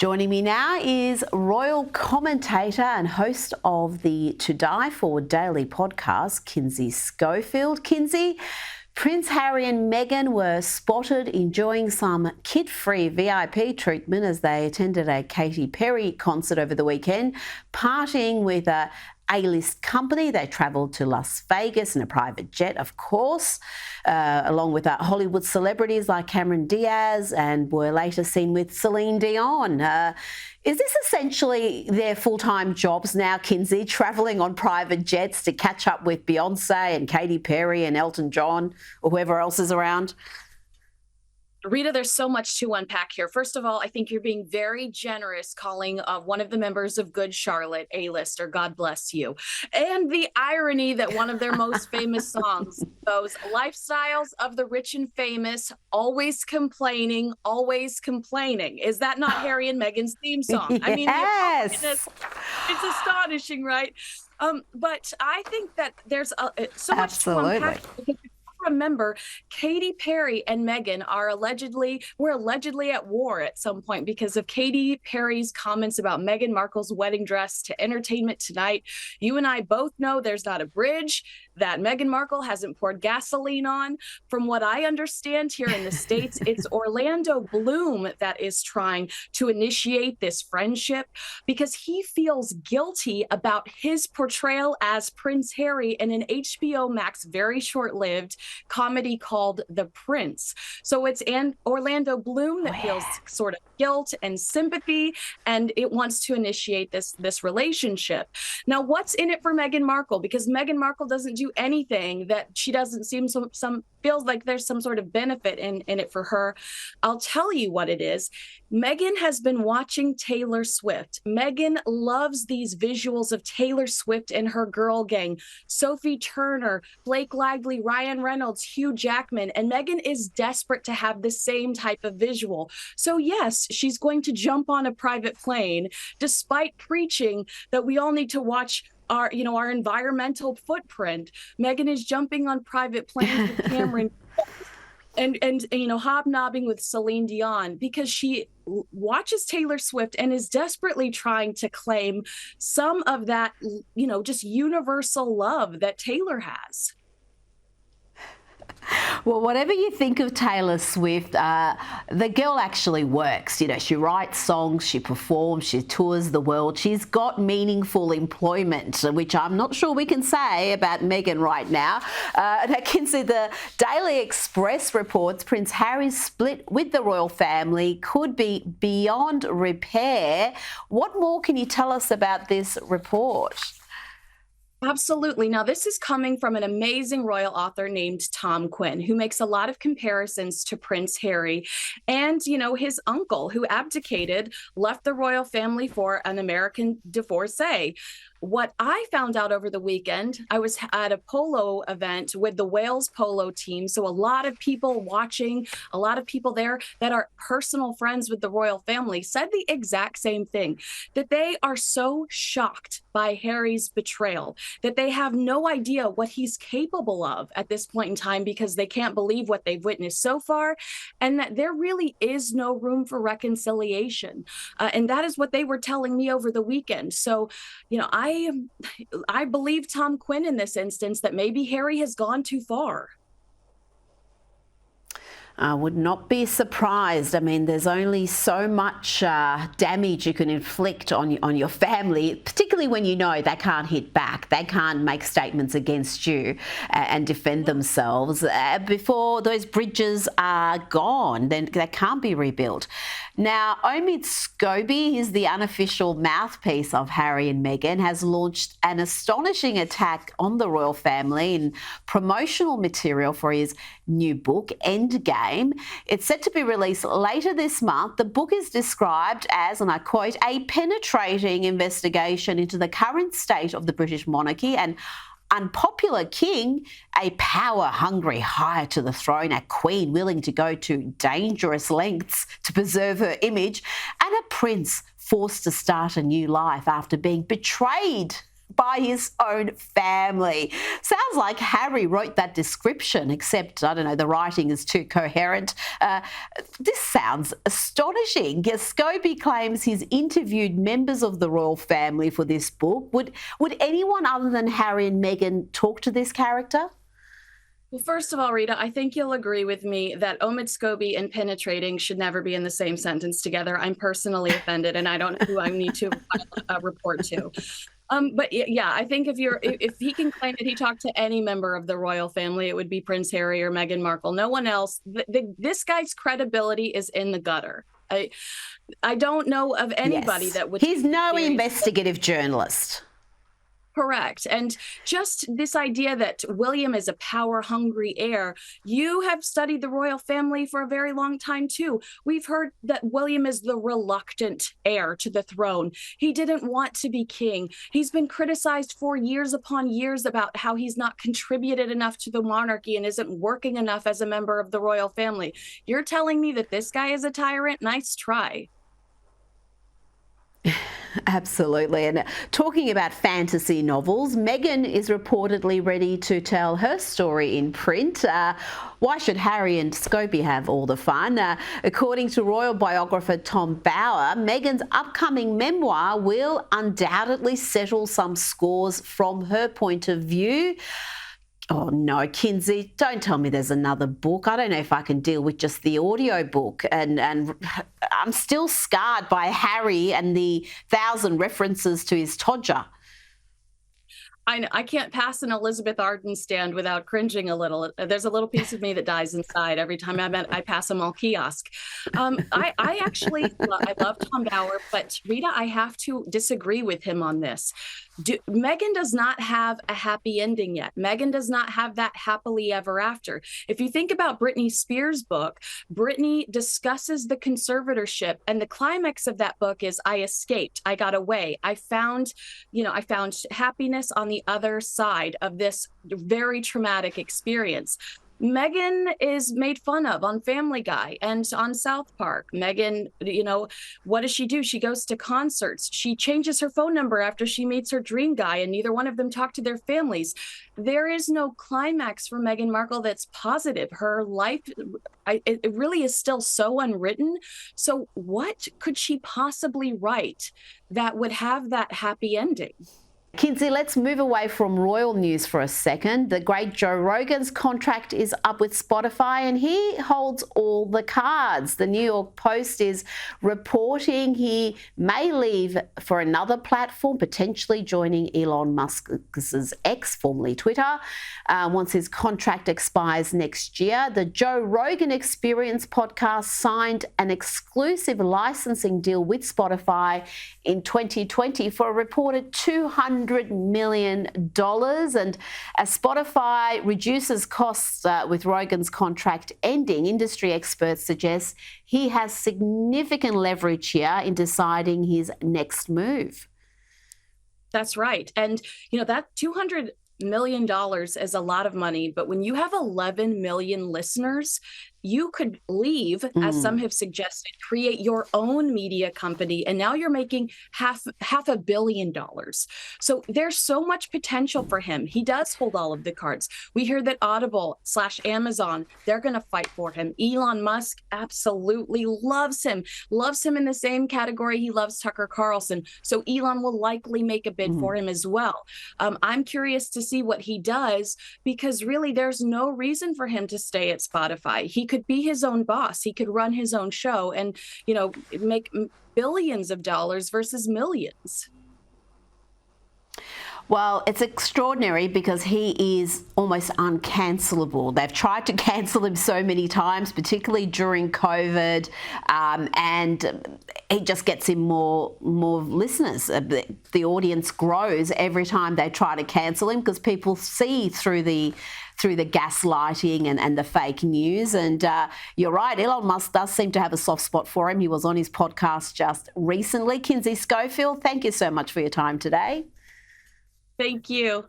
Joining me now is royal commentator and host of the To Die For Daily podcast, Kinsey Schofield. Kinsey, Prince Harry and Meghan were spotted enjoying some kid-free VIP treatment as they attended a Katy Perry concert over the weekend, partying with a A-list company. They travelled to Las Vegas in a private jet, of course, along with Hollywood celebrities like Cameron Diaz, and were later seen with Celine Dion. Is this essentially their full-time jobs now, Kinsey, travelling on private jets to catch up with Beyonce and Katy Perry and Elton John or whoever else is around? Rita, there's so much to unpack here. First of all, I think you're being very generous calling one of the members of Good Charlotte A-lister. God bless you. And the irony that one of their most famous songs goes, lifestyles of the rich and famous, always complaining, always complaining. Is that not Harry and Meghan's theme song? Yes. I mean, it's astonishing, right? But I think that there's so much to unpack. Remember, Katy Perry and Meghan were allegedly at war at some point because of Katy Perry's comments about Meghan Markle's wedding dress to Entertainment Tonight. You and I both know there's not a bridge that Meghan Markle hasn't poured gasoline on. From what I understand here in the States, it's Orlando Bloom that is trying to initiate this friendship because he feels guilty about his portrayal as Prince Harry in an HBO Max very short-lived comedy called The Prince. So it's Orlando Bloom that feels sort of guilt and sympathy, and it wants to initiate this relationship. Now, what's in it for Meghan Markle? Because Meghan Markle doesn't do anything that she doesn't seem feels like there's some sort of benefit in it for her. I'll tell you what it is. Meghan has been watching Taylor Swift. Meghan loves these visuals of Taylor Swift and her girl gang, Sophie Turner, Blake Lively, Ryan Reynolds, Hugh Jackman, and Meghan is desperate to have the same type of visual. So yes, she's going to jump on a private plane, despite preaching that we all need to watch our environmental footprint. Meghan is jumping on private planes with Cameron and hobnobbing with Celine Dion because she watches Taylor Swift and is desperately trying to claim some of that, just universal love that Taylor has. Well, whatever you think of Taylor Swift, the girl actually works. She writes songs, she performs, she tours the world. She's got meaningful employment, which I'm not sure we can say about Meghan right now. Now, Kinsey, the Daily Express reports Prince Harry's split with the royal family could be beyond repair. What more can you tell us about this report? Absolutely. Now, this is coming from an amazing royal author named Tom Quinn, who makes a lot of comparisons to Prince Harry and, his uncle, who abdicated, left the royal family for an American divorcee. What I found out over the weekend, I was at a polo event with the Wales polo team. So a lot of people watching, a lot of people there that are personal friends with the royal family said the exact same thing, that they are so shocked by Harry's betrayal, that they have no idea what he's capable of at this point in time because they can't believe what they've witnessed so far, and that there really is no room for reconciliation. And that is what they were telling me over the weekend. So, I believe Tom Quinn in this instance that maybe Harry has gone too far. I would not be surprised. I mean, there's only so much damage you can inflict on your family, particularly when you know they can't hit back, they can't make statements against you and defend themselves before those bridges are gone. Then they can't be rebuilt. Now, Omid Scobbys is the unofficial mouthpiece of Harry and Meghan, has launched an astonishing attack on the royal family in promotional material for his new book, Endgame. It's set to be released later this month. The book is described as, and I quote, a penetrating investigation into the current state of the British monarchy and unpopular king, a power-hungry heir to the throne, a queen willing to go to dangerous lengths to preserve her image, and a prince forced to start a new life after being betrayed by his own family. Sounds like Harry wrote that description, except, I don't know, the writing is too coherent. This sounds astonishing. Scobie claims he's interviewed members of the royal family for this book. Would anyone other than Harry and Meghan talk to this character? Well, first of all, Rita, I think you'll agree with me that Omid Scobbys and penetrating should never be in the same sentence together. I'm personally offended, and I don't know who I need to report to. But yeah, I think if he can claim that he talked to any member of the royal family, it would be Prince Harry or Meghan Markle. No one else. This guy's credibility is in the gutter. I don't know of anybody that would. He's no investigative journalist. Correct. And just this idea that William is a power-hungry heir, you have studied the royal family for a very long time, too. We've heard that William is the reluctant heir to the throne. He didn't want to be king. He's been criticized for years upon years about how he's not contributed enough to the monarchy and isn't working enough as a member of the royal family. You're telling me that this guy is a tyrant? Nice try. Absolutely. And talking about fantasy novels, Meghan is reportedly ready to tell her story in print. Why should Harry and Scobie have all the fun? According to royal biographer Tom Bower, Meghan's upcoming memoir will undoubtedly settle some scores from her point of view. Oh no, Kinsey, don't tell me there's another book. I don't know if I can deal with just the audio book. And I'm still scarred by Harry and the 1,000 references to his todger. I can't pass an Elizabeth Arden stand without cringing a little. There's a little piece of me that dies inside every time I pass a mall kiosk. I love Tom Bower, but Rita, I have to disagree with him on this. Meghan does not have a happy ending yet. Meghan does not have that happily ever after. If you think about Britney Spears' book, Britney discusses the conservatorship, and the climax of that book is, I escaped, I got away, I found happiness on the other side of this very traumatic experience. Meghan is made fun of on Family Guy and on South Park. Meghan, what does she do? She goes to concerts. She changes her phone number after she meets her dream guy, and neither one of them talk to their families. There is no climax for Meghan Markle that's positive. Her life, it really is still so unwritten. So what could she possibly write that would have that happy ending? Kinsey, let's move away from royal news for a second. The great Joe Rogan's contract is up with Spotify and he holds all the cards. The New York Post is reporting he may leave for another platform, potentially joining Elon Musk's X, formerly Twitter, once his contract expires next year. The Joe Rogan Experience podcast signed an exclusive licensing deal with Spotify in 2020 for a reported $200 million. And as Spotify reduces costs with Rogan's contract ending, industry experts suggest he has significant leverage here in deciding his next move. That's right. And, that $200 million is a lot of money, but when you have 11 million listeners, you could leave, as some have suggested, create your own media company, and now you're making half $1 billion. So there's so much potential for him. He does hold all of the cards. We hear that Audible/Amazon, they're going to fight for him. Elon Musk absolutely loves him in the same category he loves Tucker Carlson. So Elon will likely make a bid for him as well. I'm curious to see what he does, because really there's no reason for him to stay at Spotify. He could be his own boss. He could run his own show and, make billions of dollars versus millions. Well, it's extraordinary because he is almost uncancelable. They've tried to cancel him so many times, particularly during COVID, and he just gets him more listeners. The audience grows every time they try to cancel him because people see through the gaslighting and the fake news. And you're right, Elon Musk does seem to have a soft spot for him. He was on his podcast just recently. Kinsey Schofield, thank you so much for your time today. Thank you.